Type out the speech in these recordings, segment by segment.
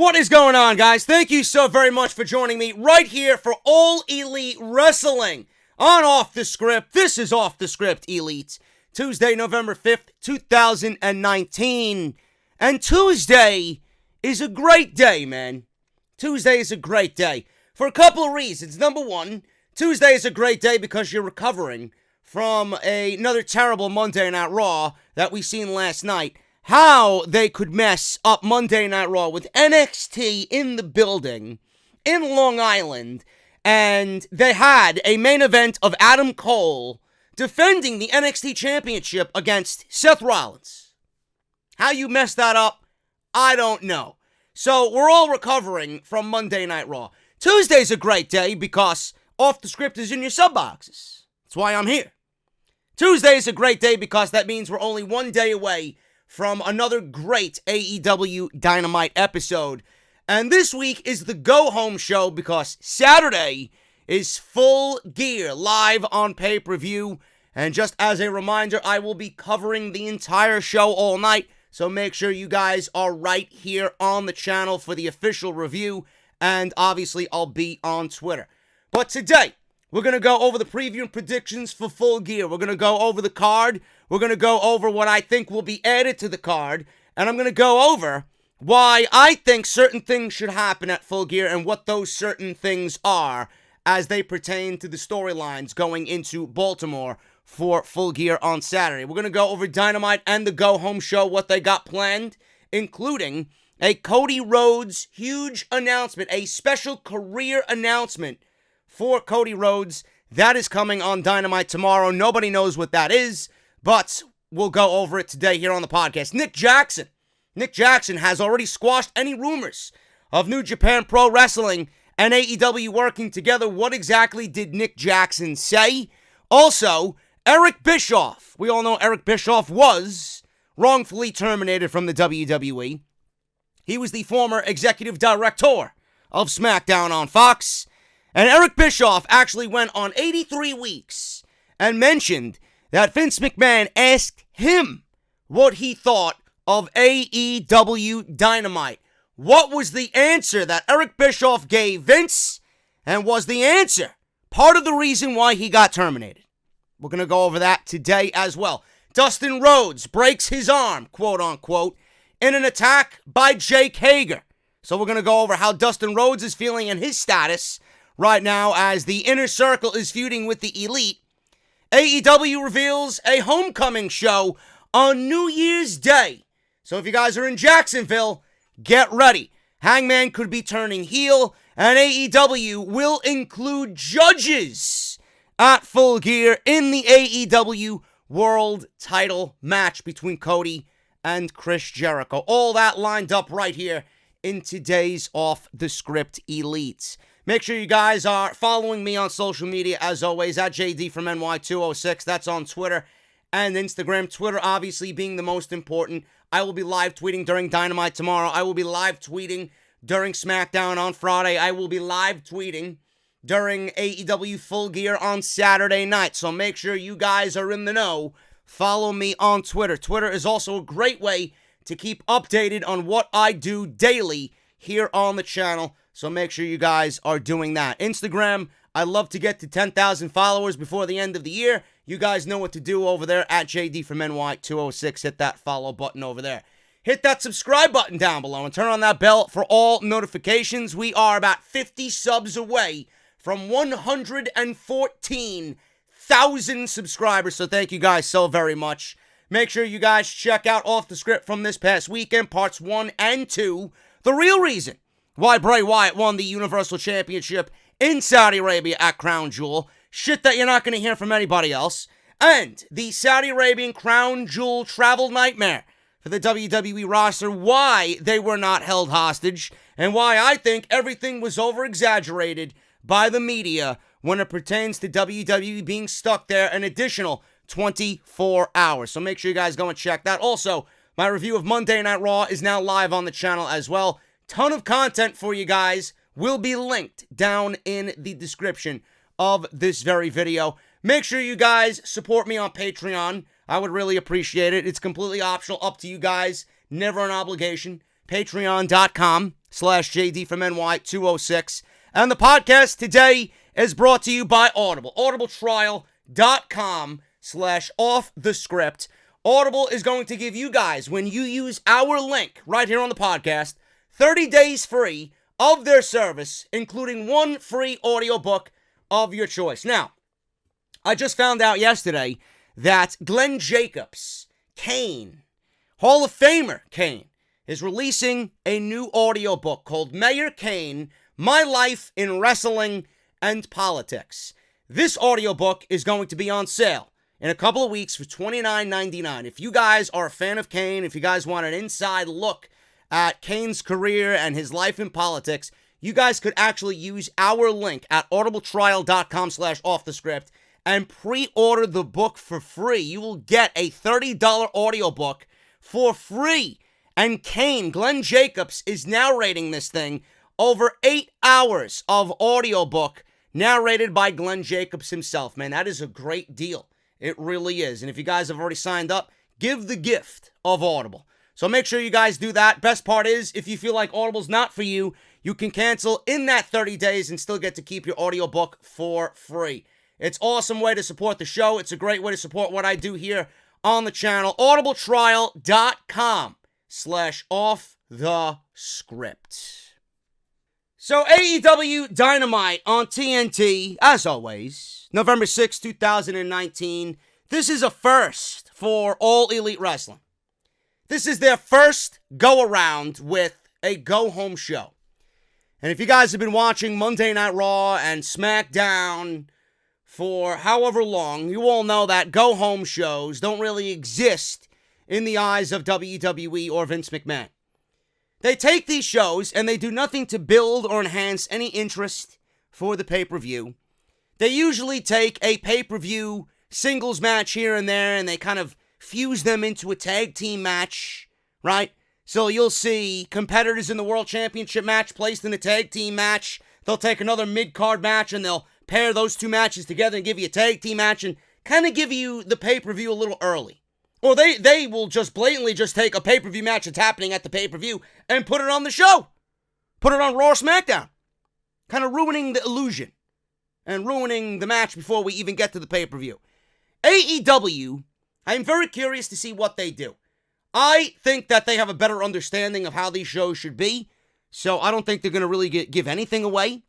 What is going on, guys? Thank you so very much for joining me right here for All Elite Wrestling on Off the Script. This is Off the Script Elite, Tuesday, November 5th, 2019. And Tuesday is a great day, man. Tuesday is a great day for a couple of reasons. Number one, Tuesday is a great day because you're recovering from another terrible Monday Night Raw that we seen last night. How they could mess up Monday Night Raw with NXT in the building in Long Island, and they had a main event of Adam Cole defending the NXT Championship against Seth Rollins. How you messed that up, I don't know. So we're all recovering from Monday Night Raw. Tuesday's a great day because Off the Script is in your sub boxes. That's why I'm here. Tuesday is a great day because that means we're only one day away from another great AEW Dynamite episode. And this week is the go-home show because Saturday is Full Gear live on pay-per-view. And just as a reminder, I will be covering the entire show all night. So make sure you guys are right here on the channel for the official review. And obviously, I'll be on Twitter. But today, we're going to go over the preview and predictions for Full Gear. We're going to go over the card. We're going to go over what I think will be added to the card. And I'm going to go over why I think certain things should happen at Full Gear and what those certain things are as they pertain to the storylines going into Baltimore for Full Gear on Saturday. We're going to go over Dynamite and the go-home show, what they got planned, including a Cody Rhodes huge announcement, a special career announcement for Cody Rhodes. That is coming on Dynamite tomorrow. Nobody knows what that is, but we'll go over it today here on the podcast. Nick Jackson has already squashed any rumors of New Japan Pro Wrestling and AEW working together. What exactly did Nick Jackson say? Also, Eric Bischoff. We all know Eric Bischoff was wrongfully terminated from the WWE. He was the former executive director of SmackDown on Fox. And Eric Bischoff actually went on 83 Weeks and mentioned that Vince McMahon asked him what he thought of AEW Dynamite. What was the answer that Eric Bischoff gave Vince? And was the answer part of the reason why he got terminated? We're going to go over that today as well. Dustin Rhodes breaks his arm, quote unquote, in an attack by Jake Hager. So we're going to go over how Dustin Rhodes is feeling and his status right now as the Inner Circle is feuding with the Elite. AEW reveals a homecoming show on New Year's Day. So if you guys are in Jacksonville, get ready. Hangman could be turning heel, and AEW will include judges at Full Gear in the AEW World Title match between Cody and Chris Jericho. All that lined up right here in today's Off the Script Elites. Make sure you guys are following me on social media, as always, at JD from NY206. That's on Twitter and Instagram. Twitter, obviously, being the most important. I will be live tweeting during Dynamite tomorrow. I will be live tweeting during SmackDown on Friday. I will be live tweeting during AEW Full Gear on Saturday night. So make sure you guys are in the know. Follow me on Twitter. Twitter is also a great way to keep updated on what I do daily here on the channel. So make sure you guys are doing that. Instagram, I love to get to 10,000 followers before the end of the year. You guys know what to do over there at JD from NY206. Hit that follow button over there. Hit that subscribe button down below and turn on that bell for all notifications. We are about 50 subs away from 114,000 subscribers. So thank you guys so very much. Make sure you guys check out Off the Script from this past weekend, parts 1 and 2. The real reason why Bray Wyatt won the Universal Championship in Saudi Arabia at Crown Jewel. Shit that you're not going to hear from anybody else. And the Saudi Arabian Crown Jewel travel nightmare for the WWE roster. Why they were not held hostage. And why I think everything was over-exaggerated by the media when it pertains to WWE being stuck there an additional 24 hours. So make sure you guys go and check that. Also, my review of Monday Night Raw is now live on the channel as well. Ton of content for you guys will be linked down in the description of this very video. Make sure you guys support me on Patreon. I would really appreciate it. It's completely optional, up to you guys. Never an obligation. patreon.com/JD from NY206. And the podcast today is brought to you by Audible. audibletrial.com/offthescript. Audible is going to give you guys, when you use our link right here on the podcast, 30 days free of their service, including one free audiobook of your choice. Now, I just found out yesterday that Glenn Jacobs, Kane, Hall of Famer Kane, is releasing a new audiobook called Mayor Kane, My Life in Wrestling and Politics. This audiobook is going to be on sale in a couple of weeks for $29.99. If you guys are a fan of Kane, if you guys want an inside look at Kane's career and his life in politics, you guys could actually use our link at audibletrial.com/offthescript and pre-order the book for free. You will get a $30 audiobook for free. And Kane, Glenn Jacobs, is narrating this thing. Over 8 hours of audiobook narrated by Glenn Jacobs himself. Man, that is a great deal. It really is. And if you guys have already signed up, give the gift of Audible. So make sure you guys do that. Best part is, if you feel like Audible's not for you, you can cancel in that 30 days and still get to keep your audiobook for free. It's an awesome way to support the show. It's a great way to support what I do here on the channel. audibletrial.com/offthescript. So AEW Dynamite on TNT, as always, November 6, 2019. This is a first for All Elite Wrestling. This is their first go-around with a go-home show. And if you guys have been watching Monday Night Raw and SmackDown for however long, you all know that go-home shows don't really exist in the eyes of WWE or Vince McMahon. They take these shows and they do nothing to build or enhance any interest for the pay-per-view. They usually take a pay-per-view singles match here and there and they kind of fuse them into a tag team match, right? So you'll see competitors in the World Championship match placed in a tag team match. They'll take another mid-card match and they'll pair those two matches together and give you a tag team match and kind of give you the pay-per-view a little early. Or they will just blatantly just take a pay-per-view match that's happening at the pay-per-view and put it on the show. Put it on Raw or SmackDown. Kind of ruining the illusion. And ruining the match before we even get to the pay-per-view. AEW, I am very curious to see what they do. I think that they have a better understanding of how these shows should be. So I don't think they're going to really give anything away.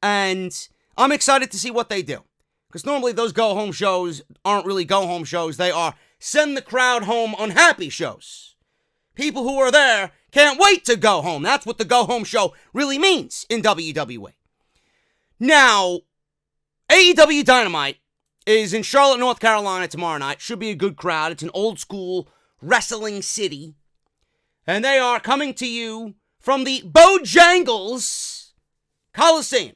And I'm excited to see what they do. Because normally those go-home shows aren't really go-home shows. They are send the crowd home unhappy shows. People who are there can't wait to go home. That's what the go-home show really means in WWE. Now, AEW Dynamite is in Charlotte, North Carolina tomorrow night. Should be a good crowd. It's an old-school wrestling city. And they are coming to you from the Bojangles Coliseum.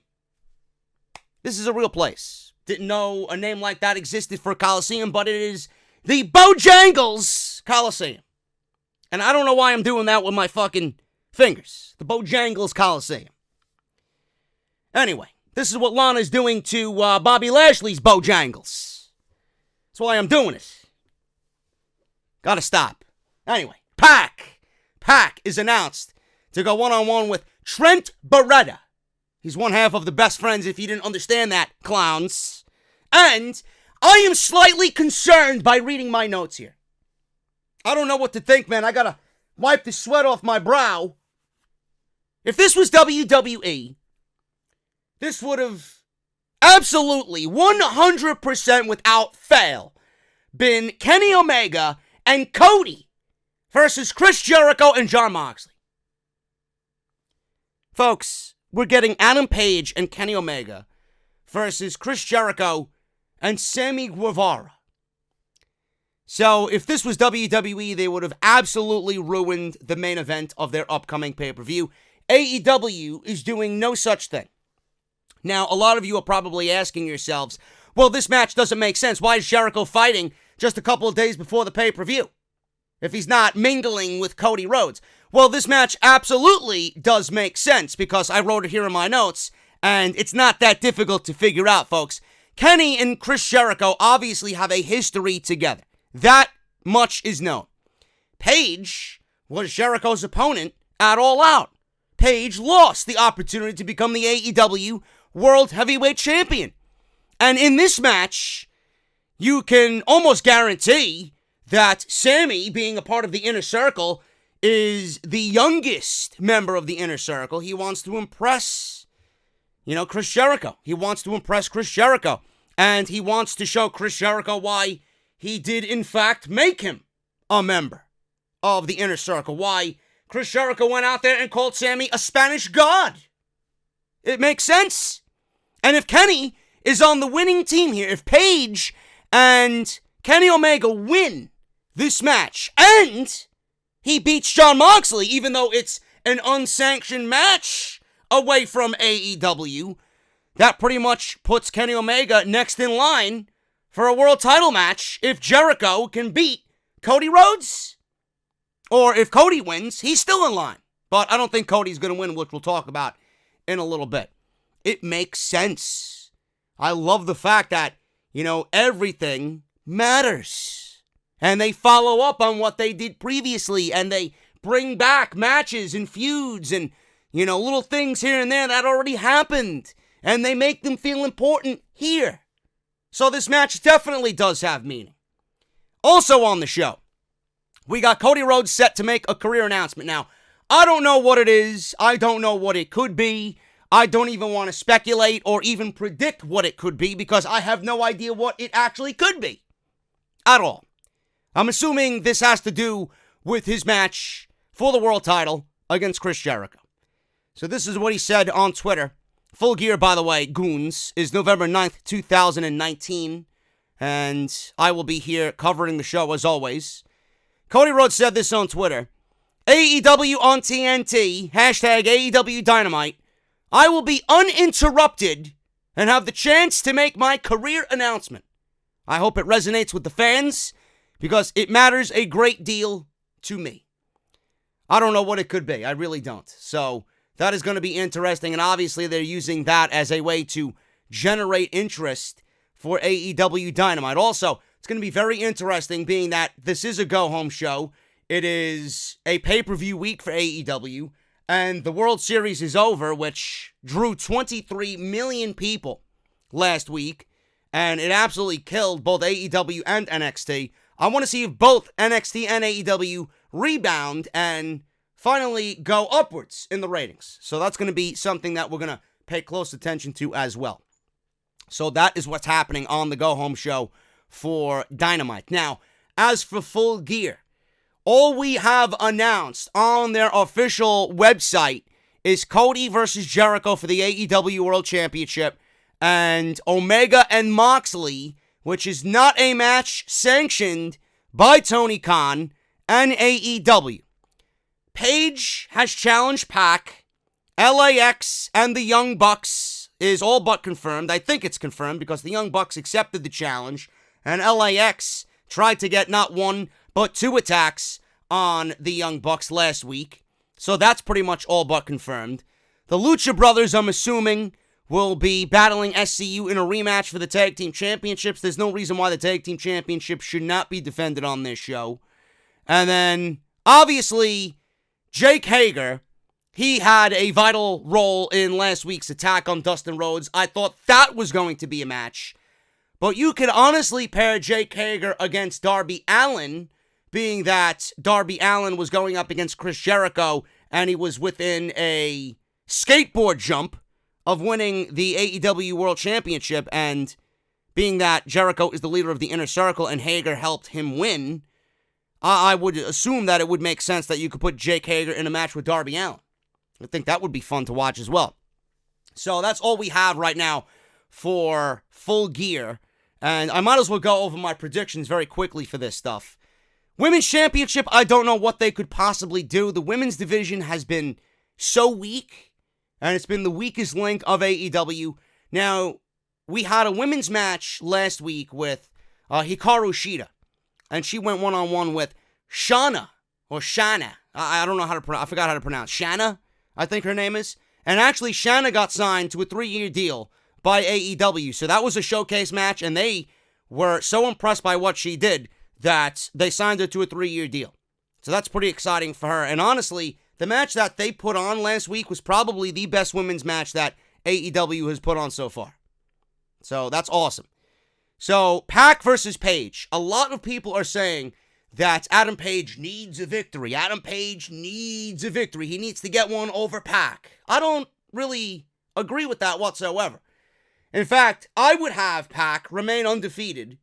This is a real place. Didn't know a name like that existed for a Coliseum, but it is the Bojangles Coliseum. And I don't know why I'm doing that with my fucking fingers. The Bojangles Coliseum. Anyway, this is what Lana's doing to Bobby Lashley's Bojangles. That's why I'm doing it. Gotta stop. Anyway, Pac is announced to go one-on-one with Trent Beretta. He's one half of the Best Friends, if you didn't understand that, clowns. And I am slightly concerned by reading my notes here. I don't know what to think, man. I gotta wipe the sweat off my brow. If this was WWE, this would have absolutely 100% without fail been Kenny Omega and Cody versus Chris Jericho and Jon Moxley. Folks, we're getting Adam Paige and Kenny Omega versus Chris Jericho and Sammy Guevarra. So, if this was WWE, they would have absolutely ruined the main event of their upcoming pay-per-view. AEW is doing no such thing. Now, a lot of you are probably asking yourselves, well, this match doesn't make sense. Why is Jericho fighting just a couple of days before the pay-per-view if he's not mingling with Cody Rhodes? Well, this match absolutely does make sense because I wrote it here in my notes, and it's not that difficult to figure out, folks. Kenny and Chris Jericho obviously have a history together. That much is known. Paige was Jericho's opponent at All Out. Paige lost the opportunity to become the AEW World Heavyweight Champion. And in this match, you can almost guarantee that Sammy, being a part of the Inner Circle, is the youngest member of the Inner Circle. He wants to impress, Chris Jericho. He wants to impress Chris Jericho. And he wants to show Chris Jericho why he did, in fact, make him a member of the Inner Circle. Why Chris Jericho went out there and called Sammy a Spanish god. It makes sense. And if Kenny is on the winning team here, if Paige and Kenny Omega win this match, and he beats Jon Moxley, even though it's an unsanctioned match away from AEW, that pretty much puts Kenny Omega next in line for a world title match if Jericho can beat Cody Rhodes. Or if Cody wins, he's still in line. But I don't think Cody's going to win, which we'll talk about in a little bit. It makes sense. I love the fact that, everything matters. And they follow up on what they did previously, and they bring back matches and feuds and, little things here and there that already happened. And they make them feel important here. So this match definitely does have meaning. Also on the show, we got Cody Rhodes set to make a career announcement. Now, I don't know what it is. I don't know what it could be. I don't even want to speculate or even predict what it could be because I have no idea what it actually could be. At all. I'm assuming this has to do with his match for the world title against Chris Jericho. So this is what he said on Twitter. Full Gear, by the way, Goons, is November 9th, 2019. And I will be here covering the show as always. Cody Rhodes said this on Twitter. AEW on TNT, hashtag AEW Dynamite. I will be uninterrupted and have the chance to make my career announcement. I hope it resonates with the fans because it matters a great deal to me. I don't know what it could be. I really don't. So that is going to be interesting. And obviously they're using that as a way to generate interest for AEW Dynamite. Also, it's going to be very interesting being that this is a go-home show. It is a pay-per-view week for AEW. And the World Series is over, which drew 23 million people last week. And it absolutely killed both AEW and NXT. I want to see if both NXT and AEW rebound and finally go upwards in the ratings. So that's going to be something that we're going to pay close attention to as well. So that is what's happening on the go-home show for Dynamite. Now, as for Full Gear, all we have announced on their official website is Cody versus Jericho for the AEW World Championship and Omega and Moxley, which is not a match sanctioned by Tony Khan and AEW. Paige has challenged Pac. LAX and the Young Bucks is all but confirmed. I think it's confirmed because the Young Bucks accepted the challenge and LAX tried to get not one but two attacks on the Young Bucks last week. So that's pretty much all but confirmed. The Lucha Brothers, I'm assuming, will be battling SCU in a rematch for the Tag Team Championships. There's no reason why the Tag Team Championships should not be defended on this show. And then, obviously, Jake Hager, he had a vital role in last week's attack on Dustin Rhodes. I thought that was going to be a match. But you could honestly pair Jake Hager against Darby Allin, being that Darby Allin was going up against Chris Jericho, and he was within a skateboard jump of winning the AEW World Championship, and being that Jericho is the leader of the Inner Circle and Hager helped him win, I would assume that it would make sense that you could put Jake Hager in a match with Darby Allin. I think that would be fun to watch as well. So that's all we have right now for Full Gear. And I might as well go over my predictions very quickly for this stuff. Women's Championship, I don't know what they could possibly do. The women's division has been so weak, and it's been the weakest link of AEW. Now, we had a women's match last week with Hikaru Shida, and she went one-on-one with Shana, or Shana. I don't know how to pronounce, I forgot how to pronounce. Shana, I think her name is. And actually, Shana got signed to a 3-year deal by AEW. So that was a showcase match, and they were so impressed by what she did that they signed her to a 3-year deal. So that's pretty exciting for her. And honestly, the match that they put on last week was probably the best women's match that AEW has put on so far. So that's awesome. So Pac versus Paige. A lot of people are saying that Adam Page needs a victory. Adam Page needs a victory. He needs to get one over Pac. I don't really agree with that whatsoever. In fact, I would have Pac remain undefeated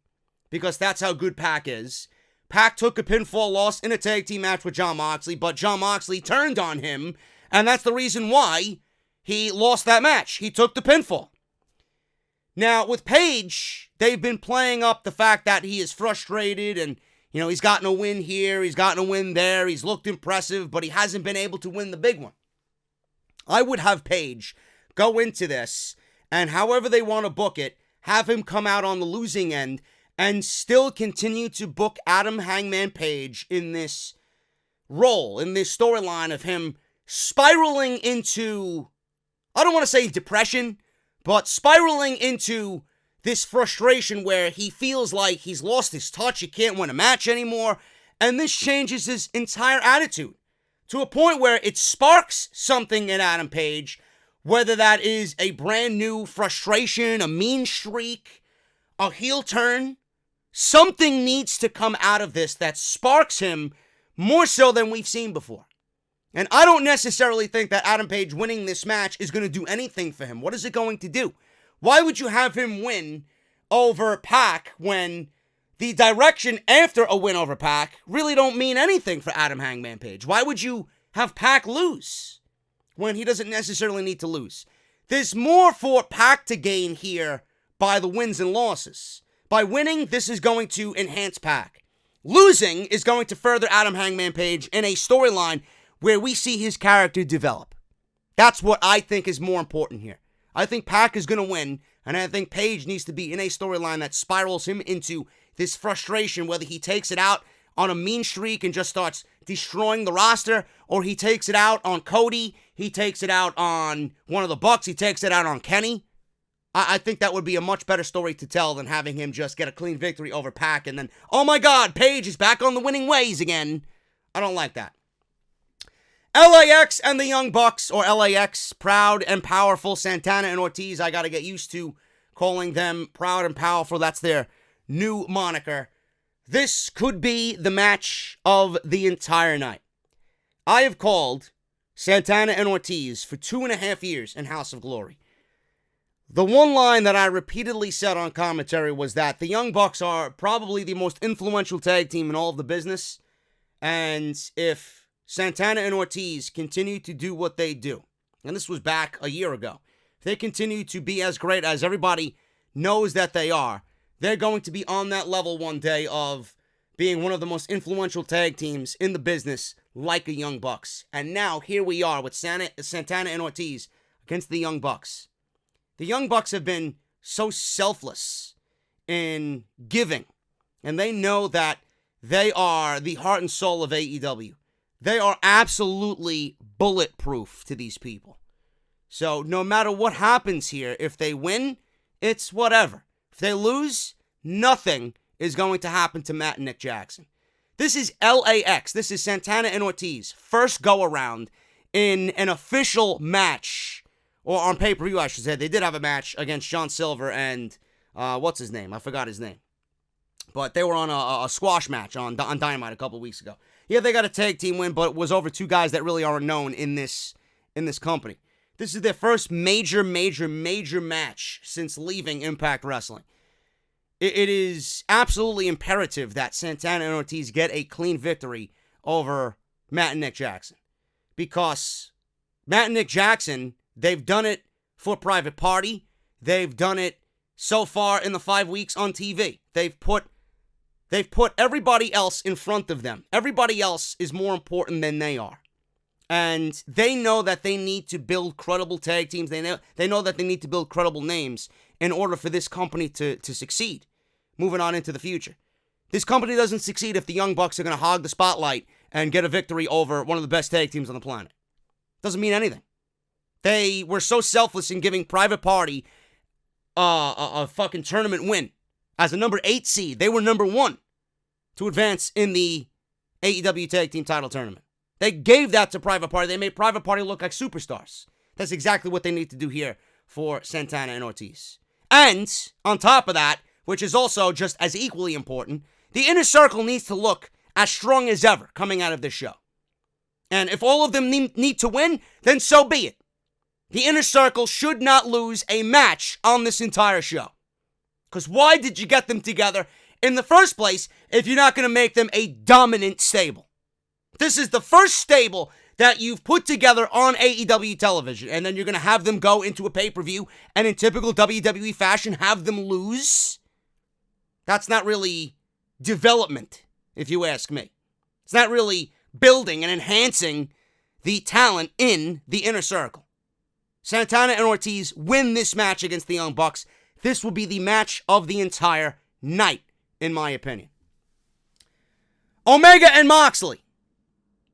because that's how good Pac is. Pac took a pinfall loss in a tag team match with Jon Moxley, but Jon Moxley turned on him, and that's the reason why he lost that match. He took the pinfall. Now, with Paige, they've been playing up the fact that he is frustrated and, you know, he's gotten a win here, he's gotten a win there, he's looked impressive, but he hasn't been able to win the big one. I would have Paige go into this, and however they want to book it, have him come out on the losing end and still continue to book Adam Hangman Page in this role, in this storyline of him spiraling into, I don't want to say depression, but spiraling into this frustration where he feels like he's lost his touch, he can't win a match anymore, and this changes his entire attitude to a point where it sparks something in Adam Page, whether that is a brand new frustration, a mean streak, a heel turn. Something needs to come out of this that sparks him more so than we've seen before. And I don't necessarily think that Adam Page winning this match is going to do anything for him. What is it going to do? Why would you have him win over Pac when the direction after a win over Pac really don't mean anything for Adam Hangman Page? Why would you have Pac lose when he doesn't necessarily need to lose? There's more for Pac to gain here by the wins and losses. By winning, this is going to enhance Pac. Losing is going to further Adam Hangman Page in a storyline where we see his character develop. That's what I think is more important here. I think Pac is going to win, and I think Page needs to be in a storyline that spirals him into this frustration, whether he takes it out on a mean streak and just starts destroying the roster, or he takes it out on Cody, he takes it out on one of the Bucks, he takes it out on Kenny. I think that would be a much better story to tell than having him just get a clean victory over Pac and then, oh my God, Paige is back on the winning ways again. I don't like that. LAX and the Young Bucks, or LAX, Proud and Powerful, Santana and Ortiz. I got to get used to calling them Proud and Powerful. That's their new moniker. This could be the match of the entire night. I have called Santana and Ortiz for 2.5 years in House of Glory. The one line that I repeatedly said on commentary was that the Young Bucks are probably the most influential tag team in all of the business. And if Santana and Ortiz continue to do what they do, and this was back a year ago, if they continue to be as great as everybody knows that they are, they're going to be on that level one day of being one of the most influential tag teams in the business, like a Young Bucks. And now here we are with Santana and Ortiz against the Young Bucks. The Young Bucks have been so selfless in giving, and they know that they are the heart and soul of AEW. They are absolutely bulletproof to these people. So no matter what happens here, if they win, it's whatever. If they lose, nothing is going to happen to Matt and Nick Jackson. This is LAX. This is Santana and Ortiz. First go around in an official match. Or on pay-per-view, I should say. They did have a match against John Silver and, what's his name? I forgot his name. But they were on a squash match on Dynamite a couple weeks ago. Yeah, they got a tag team win, but it was over two guys that really aren't known in this company. This is their first major match since leaving Impact Wrestling. It is absolutely imperative that Santana and Ortiz get a clean victory over Matt and Nick Jackson. Because Matt and Nick Jackson, they've done it for Private Party. They've done it so far in the 5 weeks on TV. They've put everybody else in front of them. Everybody else is more important than they are. And they know that they need to build credible tag teams. They know that they need to build credible names in order for this company to succeed moving on into the future. This company doesn't succeed if the Young Bucks are going to hog the spotlight and get a victory over one of the best tag teams on the planet. Doesn't mean anything. They were so selfless in giving Private Party a fucking tournament win. As a number 8 seed, they were number 1 to advance in the AEW Tag Team Title Tournament. They gave that to Private Party. They made Private Party look like superstars. That's exactly what they need to do here for Santana and Ortiz. And on top of that, which is also just as equally important, the Inner Circle needs to look as strong as ever coming out of this show. And if all of them need to win, then so be it. The Inner Circle should not lose a match on this entire show. Because why did you get them together in the first place if you're not going to make them a dominant stable? This is the first stable that you've put together on AEW television, and then you're going to have them go into a pay-per-view and in typical WWE fashion have them lose? That's not really development, if you ask me. It's not really building and enhancing the talent in the Inner Circle. Santana and Ortiz win this match against the Young Bucks. This will be the match of the entire night, in my opinion. Omega and Moxley.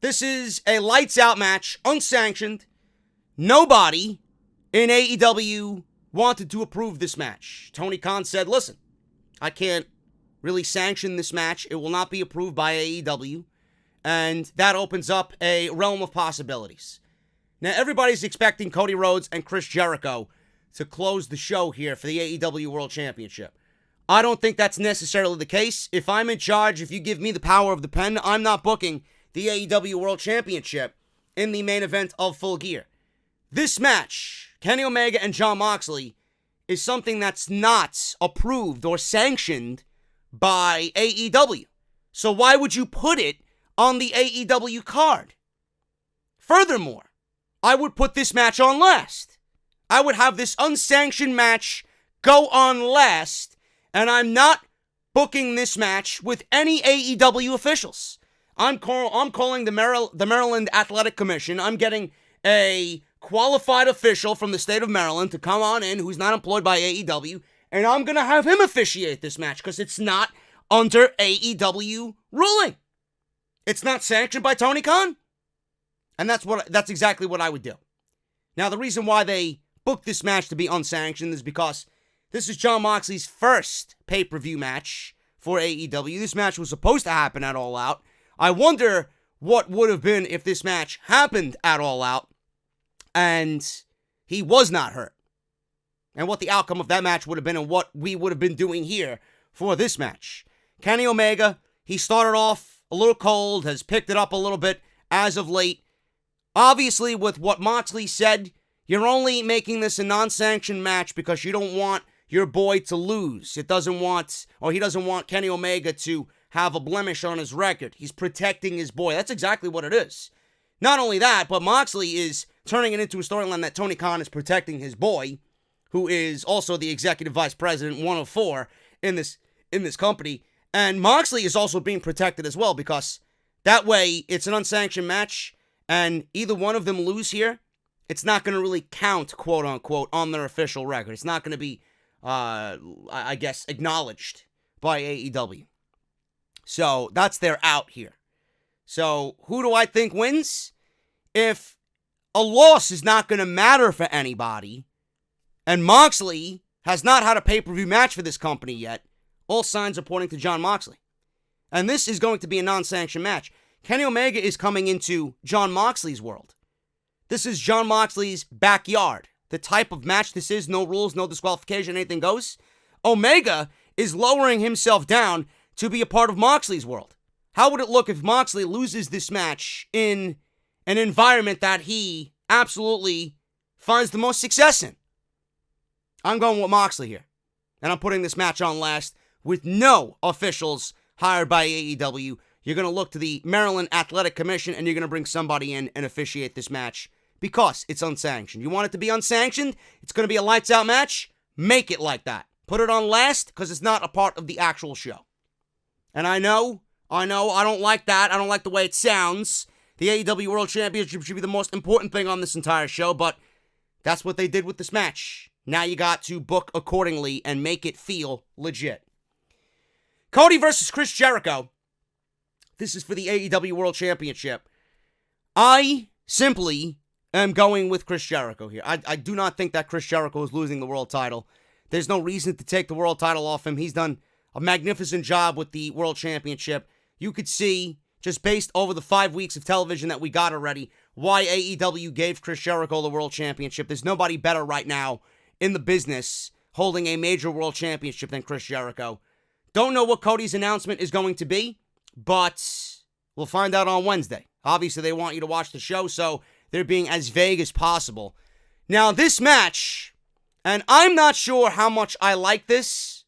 This is a lights-out match, unsanctioned. Nobody in AEW wanted to approve this match. Tony Khan said, listen, I can't really sanction this match. It will not be approved by AEW. And that opens up a realm of possibilities. Now, everybody's expecting Cody Rhodes and Chris Jericho to close the show here for the AEW World Championship. I don't think that's necessarily the case. If I'm in charge, if you give me the power of the pen, I'm not booking the AEW World Championship in the main event of Full Gear. This match, Kenny Omega and Jon Moxley, is something that's not approved or sanctioned by AEW. So why would you put it on the AEW card? Furthermore, I would put this match on last. I would have this unsanctioned match go on last, and I'm not booking this match with any AEW officials. I'm calling the Maryland Athletic Commission. I'm getting a qualified official from the state of Maryland to come on in who's not employed by AEW, and I'm going to have him officiate this match because it's not under AEW ruling. It's not sanctioned by Tony Khan. And that's exactly what I would do. Now, the reason why they booked this match to be unsanctioned is because this is Jon Moxley's first pay-per-view match for AEW. This match was supposed to happen at All Out. I wonder what would have been if this match happened at All Out and he was not hurt. And what the outcome of that match would have been and what we would have been doing here for this match. Kenny Omega, he started off a little cold, has picked it up a little bit as of late. Obviously, with what Moxley said, you're only making this a non-sanctioned match because you don't want your boy to lose. He doesn't want Kenny Omega to have a blemish on his record. He's protecting his boy. That's exactly what it is. Not only that, but Moxley is turning it into a storyline that Tony Khan is protecting his boy, who is also the executive vice president, one of four in this company. And Moxley is also being protected as well because that way it's an unsanctioned match and either one of them lose here, it's not going to really count, quote unquote, on their official record. It's not going to be, I guess, acknowledged by AEW. So that's their out here. So who do I think wins? If a loss is not going to matter for anybody, and Moxley has not had a pay-per-view match for this company yet, all signs are pointing to Jon Moxley. And this is going to be a non-sanctioned match. Kenny Omega is coming into Jon Moxley's world. This is Jon Moxley's backyard. The type of match this is, no rules, no disqualification, anything goes. Omega is lowering himself down to be a part of Moxley's world. How would it look if Moxley loses this match in an environment that he absolutely finds the most success in? I'm going with Moxley here. And I'm putting this match on last with no officials hired by AEW. You're going to look to the Maryland Athletic Commission and you're going to bring somebody in and officiate this match because it's unsanctioned. You want it to be unsanctioned? It's going to be a lights out match? Make it like that. Put it on last because it's not a part of the actual show. And I know, I don't like that. I don't like the way it sounds. The AEW World Championship should be the most important thing on this entire show, but that's what they did with this match. Now you got to book accordingly and make it feel legit. Cody versus Chris Jericho. This is for the AEW World Championship. I simply am going with Chris Jericho here. I do not think that Chris Jericho is losing the world title. There's no reason to take the world title off him. He's done a magnificent job with the World Championship. You could see just based over the 5 weeks of television that we got already, why AEW gave Chris Jericho the World Championship. There's nobody better right now in the business holding a major World Championship than Chris Jericho. Don't know what Cody's announcement is going to be, but we'll find out on Wednesday. Obviously, they want you to watch the show, so they're being as vague as possible. Now, this match, and I'm not sure how much I like this,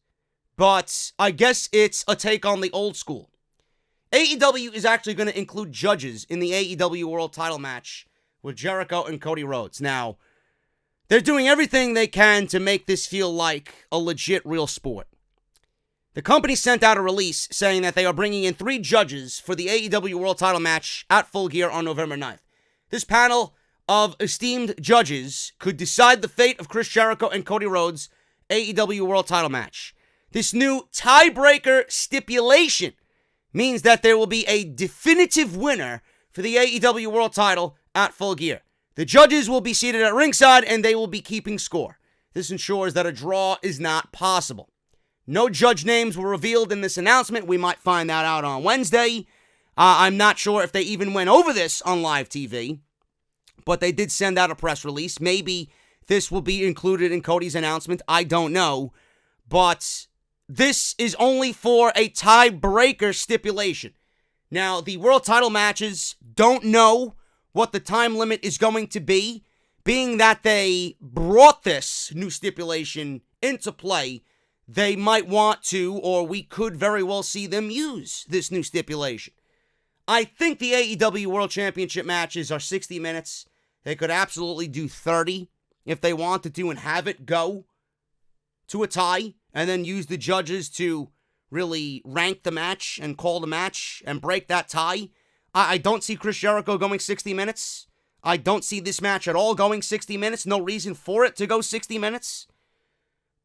but I guess it's a take on the old school. AEW is actually going to include judges in the AEW World Title match with Jericho and Cody Rhodes. Now, they're doing everything they can to make this feel like a legit real sport. The company sent out a release saying that they are bringing in 3 judges for the AEW World Title match at Full Gear on November 9th. This panel of esteemed judges could decide the fate of Chris Jericho and Cody Rhodes' AEW World Title match. This new tiebreaker stipulation means that there will be a definitive winner for the AEW World Title at Full Gear. The judges will be seated at ringside and they will be keeping score. This ensures that a draw is not possible. No judge names were revealed in this announcement. We might find that out on Wednesday. I'm not sure if they even went over this on live TV, but they did send out a press release. Maybe this will be included in Cody's announcement. I don't know. But this is only for a tiebreaker stipulation. Now, the world title matches don't know what the time limit is going to be, being that they brought this new stipulation into play. They might want to, or we could very well see them use this new stipulation. I think the AEW World Championship matches are 60 minutes. They could absolutely do 30 if they wanted to and have it go to a tie and then use the judges to really rank the match and call the match and break that tie. I don't see Chris Jericho going 60 minutes. I don't see this match at all going 60 minutes. No reason for it to go 60 minutes.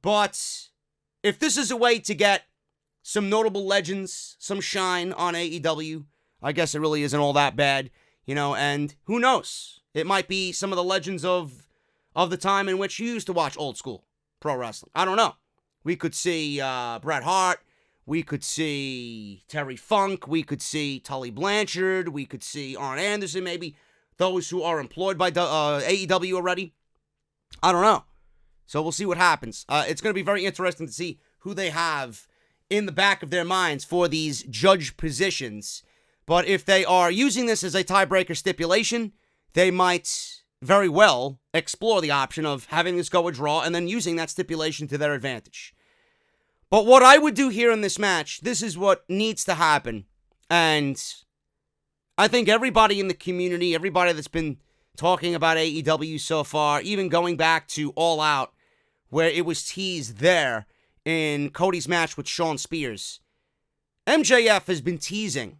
But if this is a way to get some notable legends, some shine on AEW, I guess it really isn't all that bad, and who knows? It might be some of the legends of the time in which you used to watch old school pro wrestling. I don't know. We could see Bret Hart. We could see Terry Funk. We could see Tully Blanchard. We could see Arn Anderson, maybe those who are employed by AEW already. I don't know. So we'll see what happens. It's going to be very interesting to see who they have in the back of their minds for these judge positions. But if they are using this as a tiebreaker stipulation, they might very well explore the option of having this go a draw and then using that stipulation to their advantage. But what I would do here in this match, this is what needs to happen. And I think everybody in the community, everybody that's been talking about AEW so far, even going back to All Out, where it was teased there in Cody's match with Shawn Spears, MJF has been teasing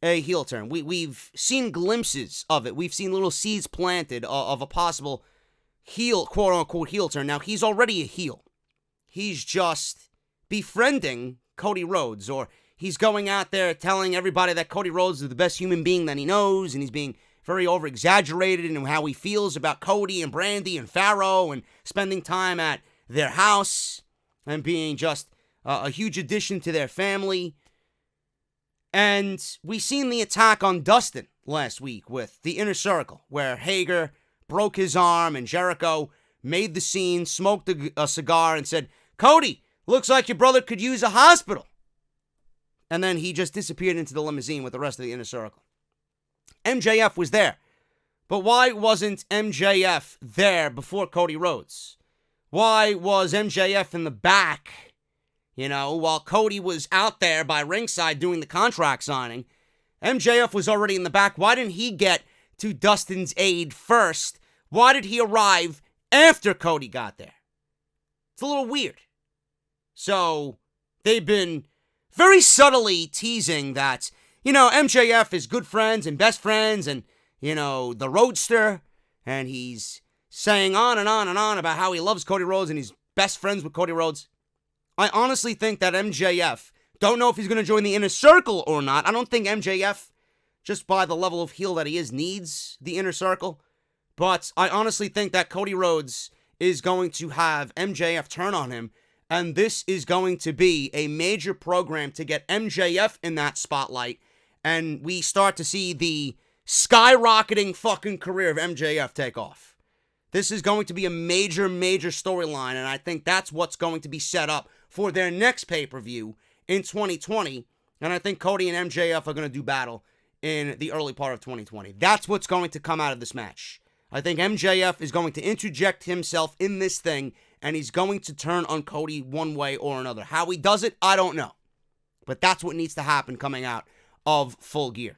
a heel turn. We've seen glimpses of it. We've seen little seeds planted of a possible heel, quote-unquote heel turn. Now, he's already a heel. He's just befriending Cody Rhodes, or he's going out there telling everybody that Cody Rhodes is the best human being that he knows, and he's being very over-exaggerated in how he feels about Cody and Brandy and Pharaoh, and spending time at their house, and being just a huge addition to their family. And we seen the attack on Dustin last week with the Inner Circle, where Hager broke his arm and Jericho made the scene, smoked a cigar, and said, "Cody, looks like your brother could use a hospital." And then he just disappeared into the limousine with the rest of the Inner Circle. MJF was there. But why wasn't MJF there before Cody Rhodes? Why was MJF in the back, while Cody was out there by ringside doing the contract signing? MJF was already in the back. Why didn't he get to Dustin's aid first? Why did he arrive after Cody got there? It's a little weird. So, they've been very subtly teasing that, MJF is good friends and best friends and, the Roadster, and he's saying on and on and on about how he loves Cody Rhodes and he's best friends with Cody Rhodes. I honestly think that MJF, don't know if he's going to join the Inner Circle or not. I don't think MJF, just by the level of heel that he is, needs the Inner Circle. But I honestly think that Cody Rhodes is going to have MJF turn on him, and this is going to be a major program to get MJF in that spotlight and we start to see the skyrocketing fucking career of MJF take off. This is going to be a major, major storyline, and I think that's what's going to be set up for their next pay-per-view in 2020, and I think Cody and MJF are going to do battle in the early part of 2020. That's what's going to come out of this match. I think MJF is going to interject himself in this thing, and he's going to turn on Cody one way or another. How he does it, I don't know. But that's what needs to happen coming out of Full Gear.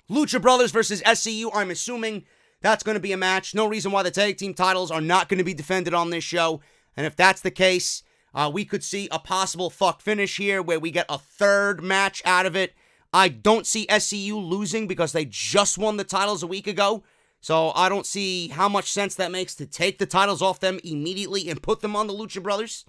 Lucha Brothers versus SCU, I'm assuming that's going to be a match. No reason why the tag team titles are not going to be defended on this show. And if that's the case, we could see a possible fuck finish here where we get a third match out of it. I don't see SCU losing because they just won the titles a week ago. So I don't see how much sense that makes to take the titles off them immediately and put them on the Lucha Brothers.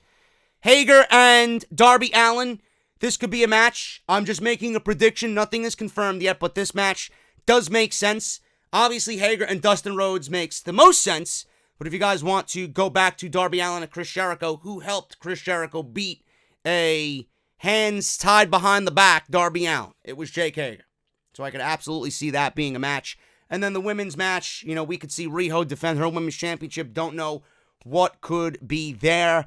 Hager and Darby Allin, this could be a match. I'm just making a prediction. Nothing is confirmed yet, but this match does make sense. Obviously, Hager and Dustin Rhodes makes the most sense. But if you guys want to go back to Darby Allin and Chris Jericho, who helped Chris Jericho beat a hands tied behind the back Darby Allin? It was Jake Hager. So I could absolutely see that being a match. And then the women's match, we could see Riho defend her women's championship. Don't know what could be there.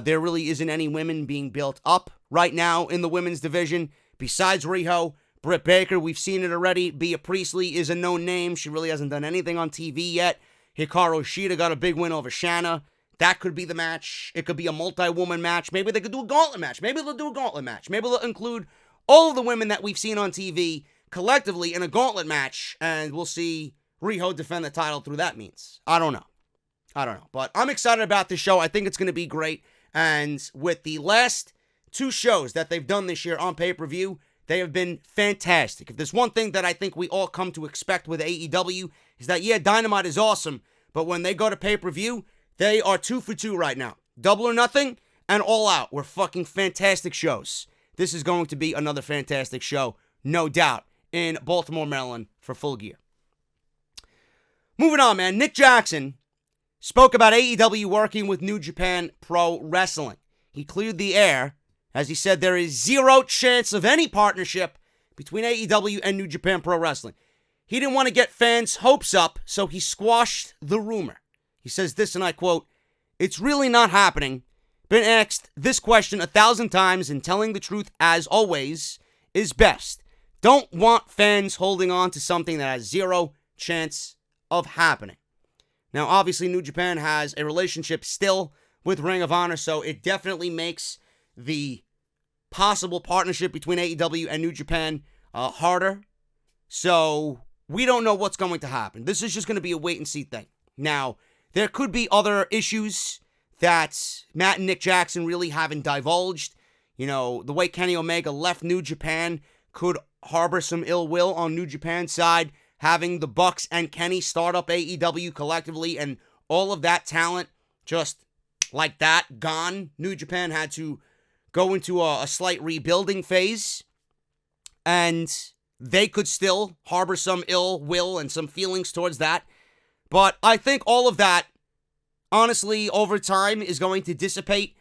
There really isn't any women being built up right now in the women's division. Besides Riho, Britt Baker, we've seen it already. Bea Priestley is a known name. She really hasn't done anything on TV yet. Hikaru Shida got a big win over Shanna. That could be the match. It could be a multi-woman match. Maybe they could do a gauntlet match. Maybe they'll do a gauntlet match. Maybe they'll include all of the women that we've seen on TV collectively in a gauntlet match, and we'll see Riho defend the title through that means. I don't know. But I'm excited about this show. I think it's going to be great. And with the last two shows that they've done this year on pay-per-view, they have been fantastic. If there's one thing that I think we all come to expect with AEW is that, yeah, Dynamite is awesome, but when they go to pay-per-view, they are 2 for 2 right now. Double or Nothing and All Out were fucking fantastic shows. This is going to be another fantastic show, no doubt, in Baltimore, Maryland for Full Gear. Moving on, man. Nick Jackson spoke about AEW working with New Japan Pro Wrestling. He cleared the air as he said there is zero chance of any partnership between AEW and New Japan Pro Wrestling. He didn't want to get fans' hopes up, so he squashed the rumor. He says this, and I quote, "It's really not happening. Been asked this question 1,000 times, and telling the truth, as always, is best. Don't want fans holding on to something that has zero chance of happening." Now, obviously, New Japan has a relationship still with Ring of Honor, so it definitely makes the possible partnership between AEW and New Japan harder. So we don't know what's going to happen. This is just going to be a wait-and-see thing. Now, there could be other issues that Matt and Nick Jackson really haven't divulged. The way Kenny Omega left New Japan could harbor some ill will on New Japan's side. Having the Bucks and Kenny start up AEW collectively and all of that talent just like that gone. New Japan had to go into a slight rebuilding phase, and they could still harbor some ill will and some feelings towards that. But I think all of that, honestly, over time is going to dissipate,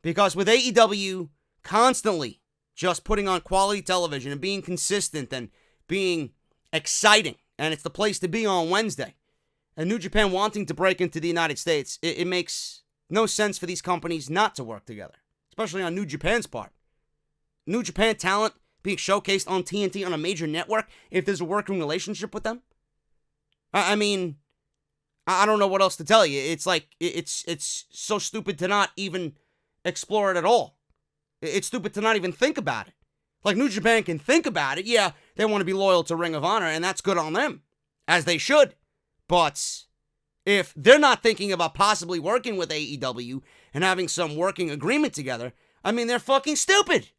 because with AEW constantly just putting on quality television and being consistent and being exciting, and it's the place to be on Wednesday, and New Japan wanting to break into the United States, it makes no sense for these companies not to work together, especially on New Japan's part. New Japan talent being showcased on TNT on a major network, if there's a working relationship with them. I mean, I don't know what else to tell you. It's like, it's so stupid to not even explore it at all. It's stupid to not even think about it. Like, New Japan can think about it. Yeah, they want to be loyal to Ring of Honor, and that's good on them, as they should. But if they're not thinking about possibly working with AEW and having some working agreement together, I mean, they're fucking stupid.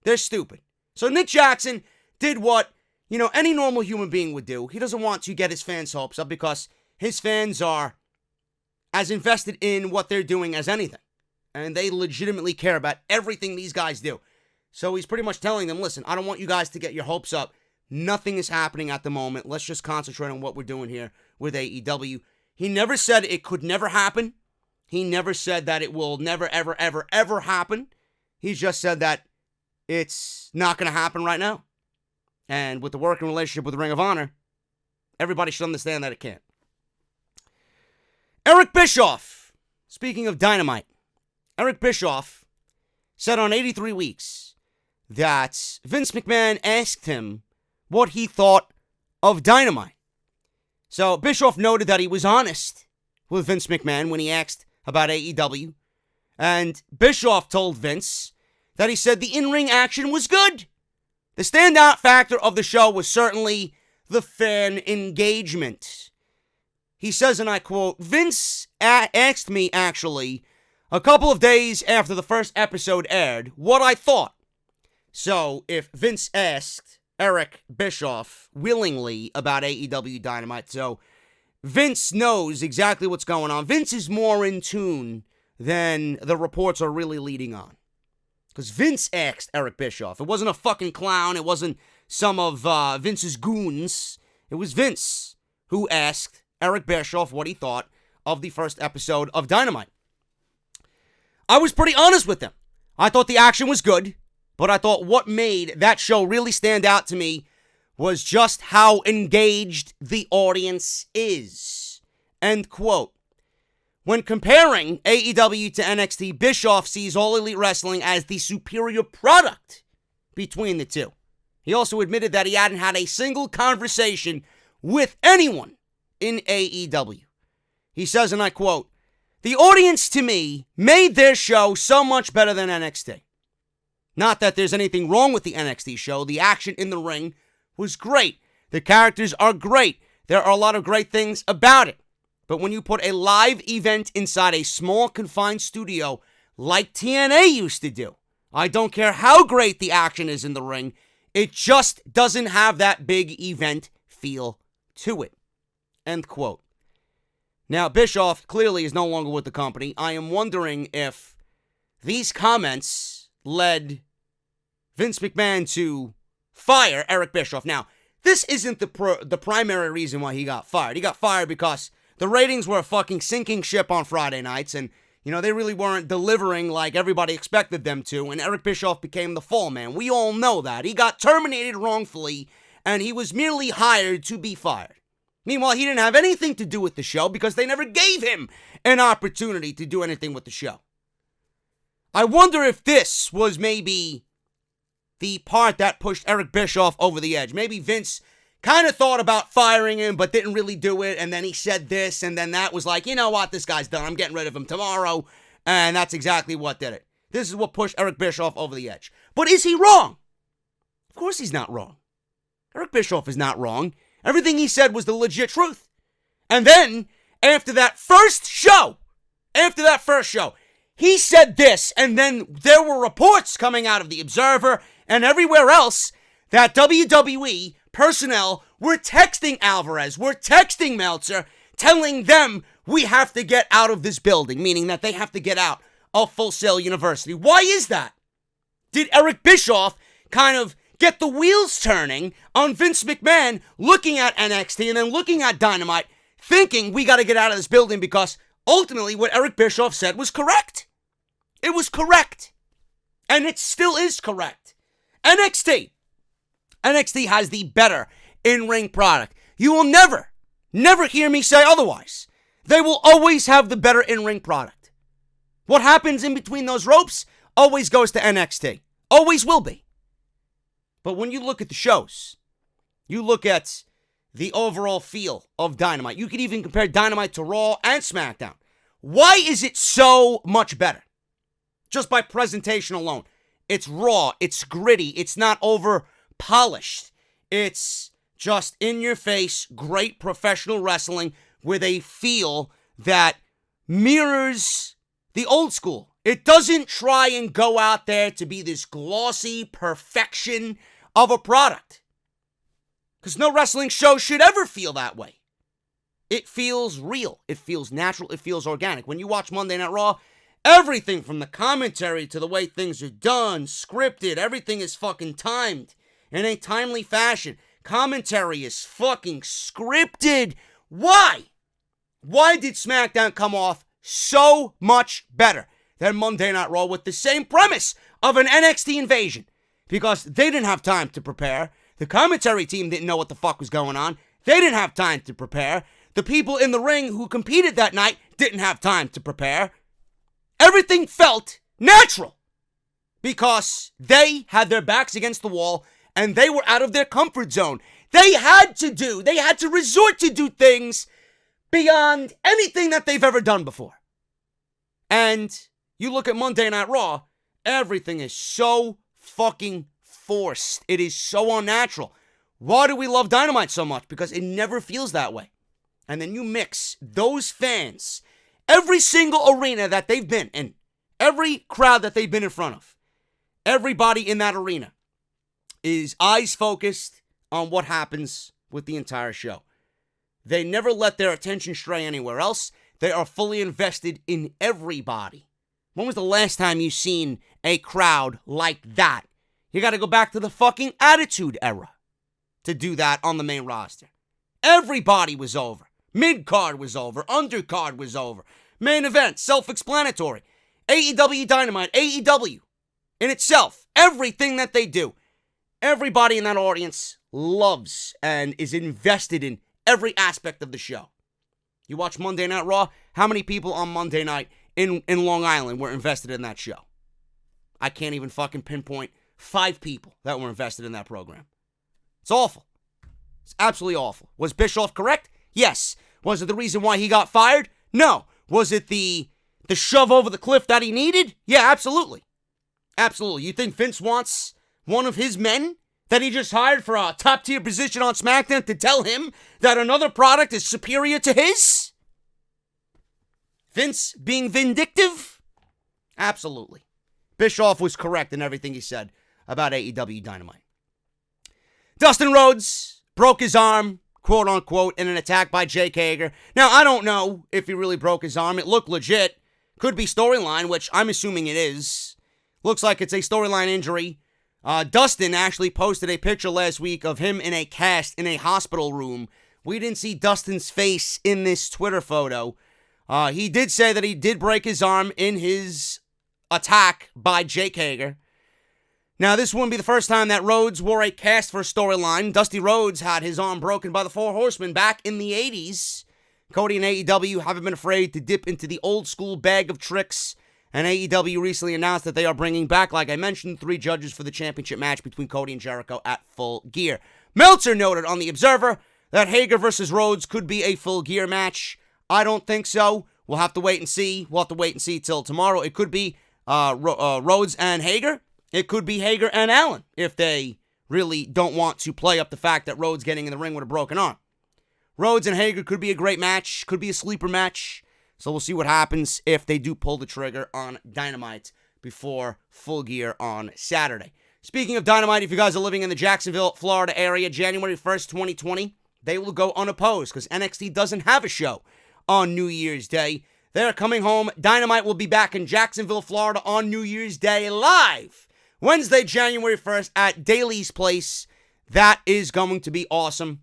They're stupid. So Nick Jackson did what, any normal human being would do. He doesn't want to get his fans' hopes up, because his fans are as invested in what they're doing as anything. And they legitimately care about everything these guys do. So he's pretty much telling them, listen, I don't want you guys to get your hopes up. Nothing is happening at the moment. Let's just concentrate on what we're doing here with AEW. He never said it could never happen. He never said that it will never, ever, ever, ever happen. He just said that it's not going to happen right now. And with the working relationship with Ring of Honor, everybody should understand that it can't. Eric Bischoff, speaking of Dynamite, Eric Bischoff said on 83 Weeks that Vince McMahon asked him what he thought of Dynamite. So Bischoff noted that he was honest with Vince McMahon when he asked about AEW. And Bischoff told Vince that he said the in-ring action was good. The standout factor of the show was certainly the fan engagement. He says, and I quote, Vince asked me, actually, a couple of days after the first episode aired, what I thought. So, if Vince asked Eric Bischoff willingly about AEW Dynamite, so Vince knows exactly what's going on. Vince is more in tune than the reports are really leading on. Because Vince asked Eric Bischoff. It wasn't a fucking clown. It wasn't some of Vince's goons. It was Vince who asked Eric Bischoff what he thought of the first episode of Dynamite. I was pretty honest with him. I thought the action was good, but I thought what made that show really stand out to me was just how engaged the audience is. End quote. When comparing AEW to NXT, Bischoff sees All Elite Wrestling as the superior product between the two. He also admitted that he hadn't had a single conversation with anyone in AEW. He says, and I quote, the audience to me made their show so much better than NXT. Not that there's anything wrong with the NXT show. The action in the ring was great. The characters are great. There are a lot of great things about it. But when you put a live event inside a small confined studio like TNA used to do, I don't care how great the action is in the ring, it just doesn't have that big event feel to it. End quote. Now, Bischoff clearly is no longer with the company. I am wondering if these comments led Vince McMahon to fire Eric Bischoff. Now, this isn't the primary reason why he got fired. He got fired because the ratings were a fucking sinking ship on Friday nights, and, they really weren't delivering like everybody expected them to, and Eric Bischoff became the fall man. We all know that. He got terminated wrongfully, and he was merely hired to be fired. Meanwhile, he didn't have anything to do with the show because they never gave him an opportunity to do anything with the show. I wonder if this was maybe the part that pushed Eric Bischoff over the edge. Maybe Vince kind of thought about firing him, but didn't really do it, and then he said this, and then that was like, you know what, this guy's done. I'm getting rid of him tomorrow, and that's exactly what did it. This is what pushed Eric Bischoff over the edge. But is he wrong? Of course he's not wrong. Eric Bischoff is not wrong. Everything he said was the legit truth. And then, after that first show, he said this, and then there were reports coming out of the Observer and everywhere else that WWE personnel were texting Alvarez, were texting Meltzer, telling them we have to get out of this building, meaning that they have to get out of Full Sail University. Why is that? Did Eric Bischoff kind of get the wheels turning on Vince McMahon looking at NXT and then looking at Dynamite, thinking we got to get out of this building because ultimately what Eric Bischoff said was correct? It was correct. And it still is correct. NXT has the better in-ring product. You will never hear me say otherwise. They will always have the better in-ring product. What happens in between those ropes always goes to NXT. Always will be. But when you look at the shows, you look at the overall feel of Dynamite. You could even compare Dynamite to Raw and SmackDown. Why is it so much better? Just by presentation alone. It's raw. It's gritty. It's not over-polished. It's just in-your-face, great professional wrestling with a feel that mirrors the old school. It doesn't try and go out there to be this glossy perfection of a product. Because no wrestling show should ever feel that way. It feels real. It feels natural. It feels organic. When you watch Monday Night Raw, everything from the commentary to the way things are done, scripted, everything is fucking timed in a timely fashion. Commentary is fucking scripted. Why? Why did SmackDown come off so much better than Monday Night Raw with the same premise of an NXT invasion? Because they didn't have time to prepare. The commentary team didn't know what the fuck was going on. They didn't have time to prepare. The people in the ring who competed that night didn't have time to prepare. Everything felt natural because they had their backs against the wall and they were out of their comfort zone. They had to resort to do things beyond anything that they've ever done before. And you look at Monday Night Raw, everything is so fucking forced. It is so unnatural. Why do we love Dynamite so much? Because it never feels that way. And then you mix those fans, every single arena that they've been in, every crowd that they've been in front of, everybody in that arena is eyes focused on what happens with the entire show. They never let their attention stray anywhere else. They are fully invested in everybody. When was the last time you seen a crowd like that? You got to go back to the fucking Attitude Era to do that on the main roster. Everybody was over. Mid-card was over. Undercard was over. Main event, self-explanatory. AEW Dynamite, AEW in itself, everything that they do. Everybody in that audience loves and is invested in every aspect of the show. You watch Monday Night Raw, how many people on Monday night in Long Island were invested in that show? I can't even fucking pinpoint 5 people that were invested in that program. It's awful. It's absolutely awful. Was Bischoff correct? Yes. Was it the reason why he got fired? No. Was it the shove over the cliff that he needed? Yeah, absolutely. Absolutely. You think Vince wants one of his men that he just hired for a top-tier position on SmackDown to tell him that another product is superior to his? Vince being vindictive? Absolutely. Bischoff was correct in everything he said about AEW Dynamite. Dustin Rhodes broke his arm, quote-unquote, in an attack by Jake Hager. Now, I don't know if he really broke his arm. It looked legit. Could be storyline, which I'm assuming it is. Looks like it's a storyline injury. Dustin actually posted a picture last week of him in a cast in a hospital room. We didn't see Dustin's face in this Twitter photo. He did say that he did break his arm in his attack by Jake Hager. Now, this wouldn't be the first time that Rhodes wore a cast for a storyline. Dusty Rhodes had his arm broken by the Four Horsemen back in the 80s. Cody and AEW haven't been afraid to dip into the old school bag of tricks. And AEW recently announced that they are bringing back, like I mentioned, 3 judges for the championship match between Cody and Jericho at Full Gear. Meltzer noted on The Observer that Hager versus Rhodes could be a Full Gear match. I don't think so. We'll have to wait and see. We'll have to wait and see till tomorrow. It could be Rhodes and Hager. It could be Hager and Allen if they really don't want to play up the fact that Rhodes getting in the ring with a broken arm. Rhodes and Hager could be a great match. Could be a sleeper match. So we'll see what happens if they do pull the trigger on Dynamite before Full Gear on Saturday. Speaking of Dynamite, if you guys are living in the Jacksonville, Florida area, January 1st, 2020, they will go unopposed because NXT doesn't have a show on New Year's Day. They're coming home. Dynamite will be back in Jacksonville, Florida on New Year's Day live. Wednesday, January 1st at Daly's Place. That is going to be awesome.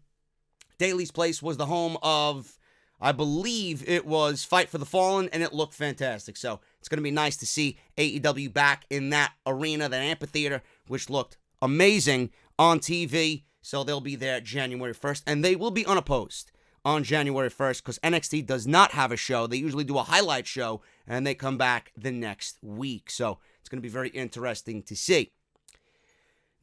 Daly's Place was the home of, I believe it was Fight for the Fallen, and it looked fantastic. So it's going to be nice to see AEW back in that arena, that amphitheater, which looked amazing on TV. So they'll be there January 1st, and they will be unopposed on January 1st because NXT does not have a show. They usually do a highlight show, and they come back the next week. So it's going to be very interesting to see.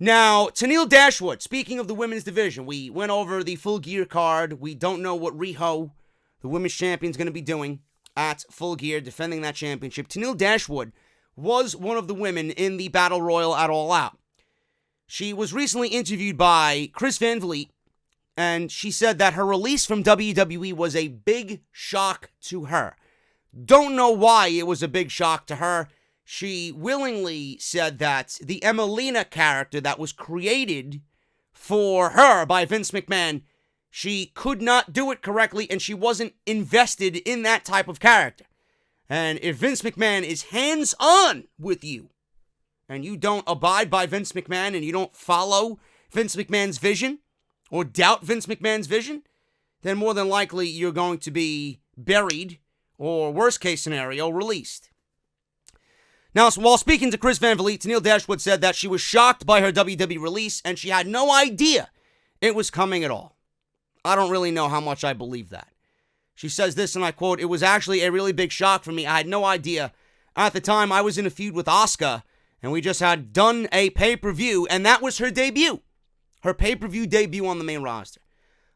Now, Tenille Dashwood, speaking of the women's division, we went over the Full Gear card. We don't know what Riho, the women's champion, is going to be doing at Full Gear, defending that championship. Tenille Dashwood was one of the women in the Battle Royal at All Out. She was recently interviewed by Chris Van Vliet, and she said that her release from WWE was a big shock to her. Don't know why it was a big shock to her. She willingly said that the Emelina character that was created for her by Vince McMahon, she could not do it correctly, and she wasn't invested in that type of character. And if Vince McMahon is hands-on with you, and you don't abide by Vince McMahon, and you don't follow Vince McMahon's vision, or doubt Vince McMahon's vision, then more than likely you're going to be buried, or worst case scenario, released. Now, while speaking to Chris Van Vliet, Tenille Dashwood said that she was shocked by her WWE release and she had no idea it was coming at all. I don't really know how much I believe that. She says this, and I quote, "It was actually a really big shock for me. I had no idea. At the time, I was in a feud with Asuka, and we just had done a pay-per-view, and that was her debut. Her pay-per-view debut on the main roster.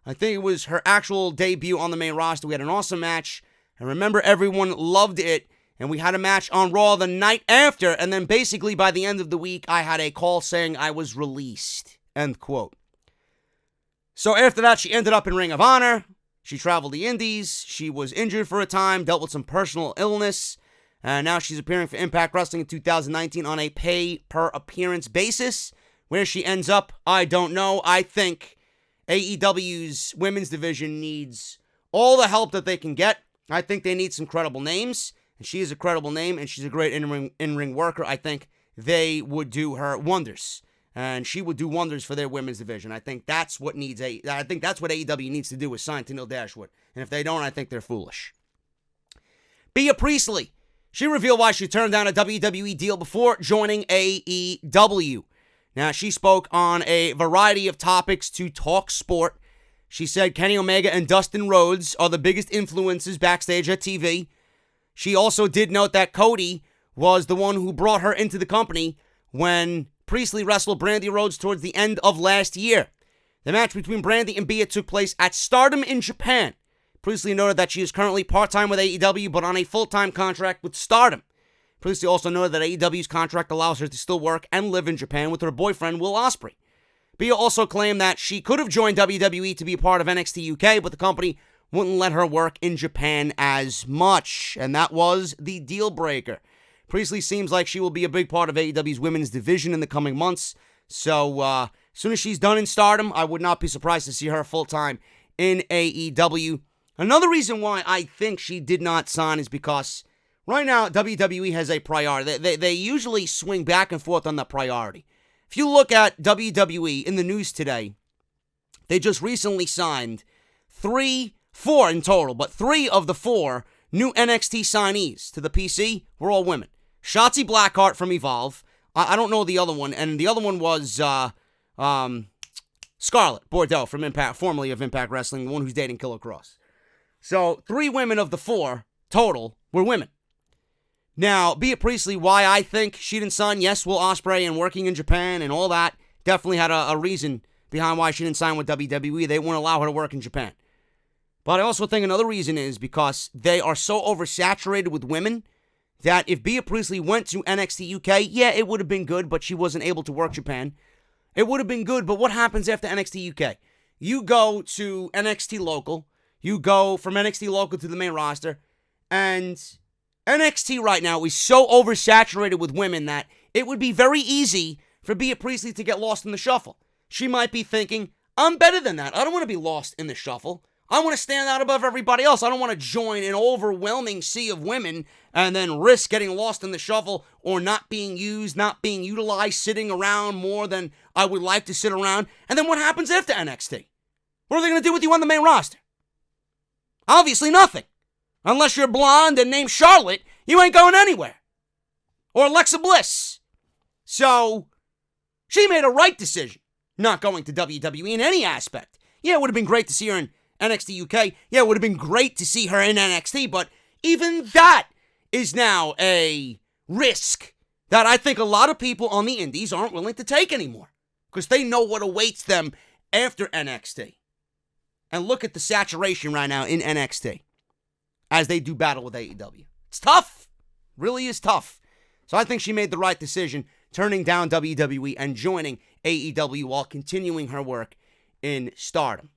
I think it was her actual debut on the main roster. We had an awesome match. I remember everyone loved it, and we had a match on Raw the night after, and then basically by the end of the week, I had a call saying I was released." End quote. So after that, she ended up in Ring of Honor. She traveled the Indies. She was injured for a time, dealt with some personal illness, and now she's appearing for Impact Wrestling in 2019 on a pay-per-appearance basis. Where she ends up, I don't know. I think AEW's women's division needs all the help that they can get. I think they need some credible names, and she is a credible name, and she's a great in-ring worker. I think they would do her wonders, and she would do wonders for their women's division. I think that's what AEW needs to do, is sign Tenille Dashwood, and if they don't, I think they're foolish. Bea Priestley, she revealed why she turned down a WWE deal before joining AEW. Now, she spoke on a variety of topics to talk sport. She said Kenny Omega and Dustin Rhodes are the biggest influences backstage at TV. She also did note that Cody was the one who brought her into the company when Priestley wrestled Brandy Rhodes towards the end of last year. The match between Brandy and Bea took place at Stardom in Japan. Priestley noted that she is currently part-time with AEW, but on a full-time contract with Stardom. Priestley also noted that AEW's contract allows her to still work and live in Japan with her boyfriend, Will Ospreay. Bea also claimed that she could have joined WWE to be a part of NXT UK, but the company wouldn't let her work in Japan as much, and that was the deal breaker. Priestley seems like she will be a big part of AEW's women's division in the coming months, so as soon as she's done in Stardom, I would not be surprised to see her full-time in AEW. Another reason why I think she did not sign is because right now, WWE has a priority. They usually swing back and forth on the priority. If you look at WWE in the news today, they just recently signed 4 in total, but 3 of the 4 new NXT signees to the PC were all women. Shotzi Blackheart from Evolve. I don't know the other one, and the other one was Scarlett Bordeaux from Impact, formerly of Impact Wrestling, the one who's dating Killer Cross. So 3 women of the 4 total were women. Now, Bea Priestley, why I think she didn't sign, yes, Will Ospreay and working in Japan and all that, definitely had a reason behind why she didn't sign with WWE. They wouldn't allow her to work in Japan. But I also think another reason is because they are so oversaturated with women that if Bea Priestley went to NXT UK, yeah, it would have been good, but she wasn't able to work Japan. It would have been good, but what happens after NXT UK? You go to NXT Local, you go from NXT Local to the main roster, and NXT right now is so oversaturated with women that it would be very easy for Bea Priestley to get lost in the shuffle. She might be thinking, I'm better than that. I don't want to be lost in the shuffle. I want to stand out above everybody else. I don't want to join an overwhelming sea of women and then risk getting lost in the shuffle or not being used, not being utilized, sitting around more than I would like to sit around. And then what happens after NXT? What are they going to do with you on the main roster? Obviously nothing. Unless you're blonde and named Charlotte, you ain't going anywhere. Or Alexa Bliss. So, she made a right decision not going to WWE in any aspect. Yeah, it would have been great to see her in NXT UK. Yeah, it would have been great to see her in NXT, but even that is now a risk that I think a lot of people on the indies aren't willing to take anymore because they know what awaits them after NXT. And look at the saturation right now in NXT as they do battle with AEW. It's tough. Really is tough. So I think she made the right decision turning down WWE and joining AEW while continuing her work in Stardom.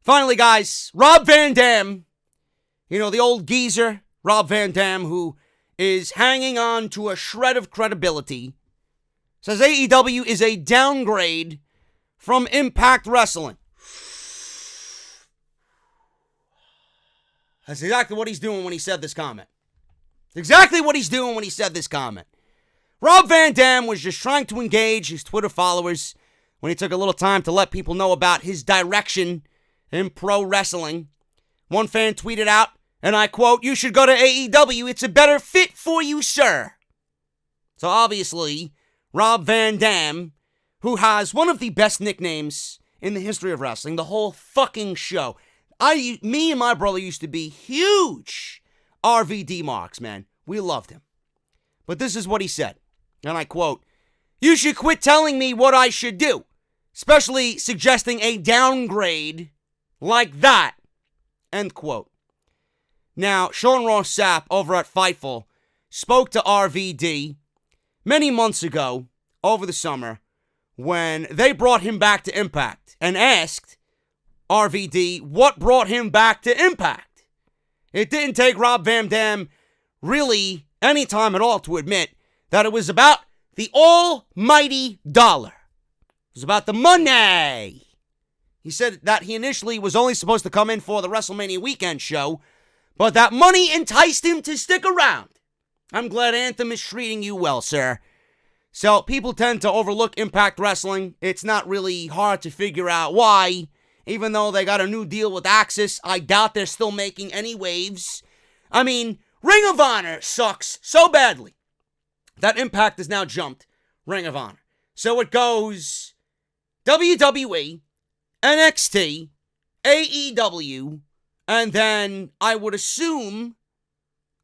Finally, guys, Rob Van Dam, you know, the old geezer, Rob Van Dam, who is hanging on to a shred of credibility, says AEW is a downgrade from Impact Wrestling. That's exactly what he's doing when he said this comment. Exactly what he's doing when he said this comment. Rob Van Dam was just trying to engage his Twitter followers when he took a little time to let people know about his direction in pro wrestling. One fan tweeted out, And I quote, "You should go to AEW. It's a better fit for you, sir." So obviously, Rob Van Dam, who has one of the best nicknames in the history of wrestling, the whole fucking show. Me and my brother used to be huge RVD marks, man. We loved him. But this is what he said, and I quote, "You should quit telling me what I should do, especially suggesting a downgrade like that," end quote. Now, Sean Ross Sapp over at Fightful spoke to RVD many months ago over the summer when they brought him back to Impact and asked RVD what brought him back to Impact. It didn't take Rob Van Dam really any time at all to admit that it was about the almighty dollar. It was about the money. He said that he initially was only supposed to come in for the WrestleMania weekend show, but that money enticed him to stick around. I'm glad Anthem is treating you well, sir. So people tend to overlook Impact Wrestling. It's not really hard to figure out why. Even though they got a new deal with Axis, I doubt they're still making any waves. I mean, Ring of Honor sucks so badly that Impact has now jumped Ring of Honor. So it goes WWE, NXT, AEW, and then I would assume,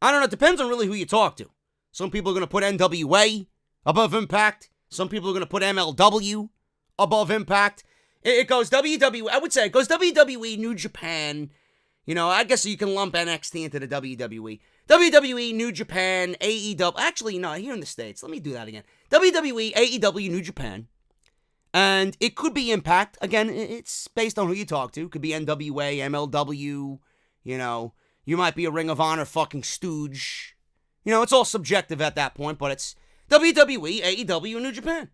I don't know, it depends on really who you talk to. Some people are going to put NWA above Impact. Some people are going to put MLW above Impact. It goes WWE, I would say it goes WWE, New Japan. You know, I guess you can lump NXT into the WWE. WWE, New Japan, AEW. Actually, no, here in the States. Let me do that again. WWE, AEW, New Japan. And it could be Impact. Again, it's based on who you talk to. It could be NWA, MLW, you know. You might be a Ring of Honor fucking stooge. You know, it's all subjective at that point, but it's WWE, AEW, and New Japan.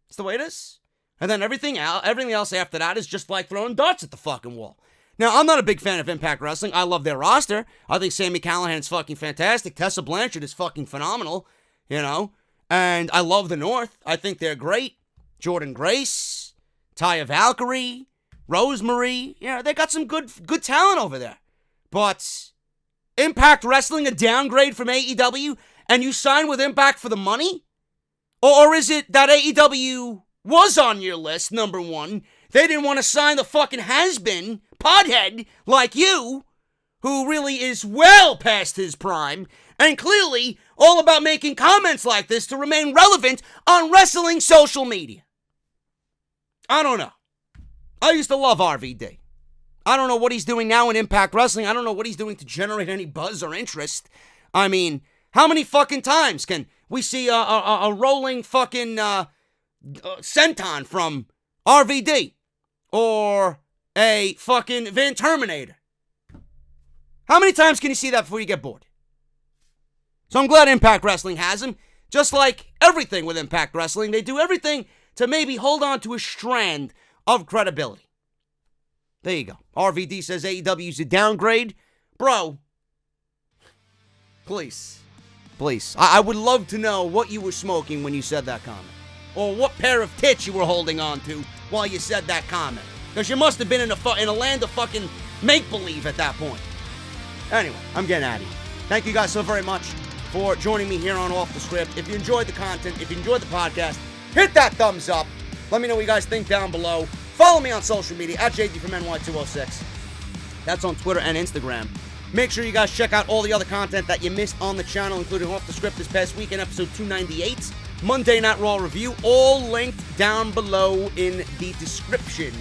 It's the way it is. And then everything else after that is just like throwing darts at the fucking wall. Now, I'm not a big fan of Impact Wrestling. I love their roster. I think Sami Callihan's fucking fantastic. Tessa Blanchard is fucking phenomenal, you know. And I love the North. I think they're great. Jordan Grace, Taya Valkyrie, Rosemary. You know, they got some good talent over there. But Impact Wrestling, a downgrade from AEW, and you sign with Impact for the money? Or is it that AEW was on your list, number one? They didn't want to sign the fucking has-been pothead like you, who really is well past his prime, and clearly all about making comments like this to remain relevant on wrestling social media. I don't know. I used to love RVD. I don't know what he's doing now in Impact Wrestling. I don't know what he's doing to generate any buzz or interest. I mean, how many fucking times can we see a rolling fucking senton from RVD? Or a fucking Van Terminator? How many times can you see that before you get bored? So I'm glad Impact Wrestling has him. Just like everything with Impact Wrestling, they do everything to maybe hold on to a strand of credibility. There you go. RVD says AEW's a downgrade. Bro, please. I would love to know what you were smoking when you said that comment. Or what pair of tits you were holding on to while you said that comment. Because you must have been in a land of fucking make-believe at that point. Anyway, I'm getting out of here. Thank you guys so very much for joining me here on Off the Script. If you enjoyed the content, if you enjoyed the podcast, hit that thumbs up. Let me know what you guys think down below. Follow me on social media at JD from NY206. That's on Twitter and Instagram. Make sure you guys check out all the other content that you missed on the channel, including Off the Script this past weekend, episode 298. Monday Night Raw review, all linked down below in the description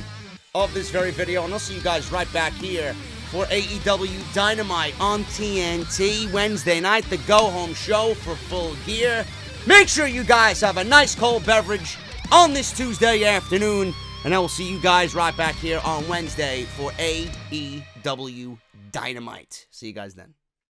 of this very video. And I'll see you guys right back here for AEW Dynamite on TNT Wednesday night, the go-home show for Full Gear. Make sure you guys have a nice cold beverage on this Tuesday afternoon, and I will see you guys right back here on Wednesday for AEW Dynamite. See you guys then.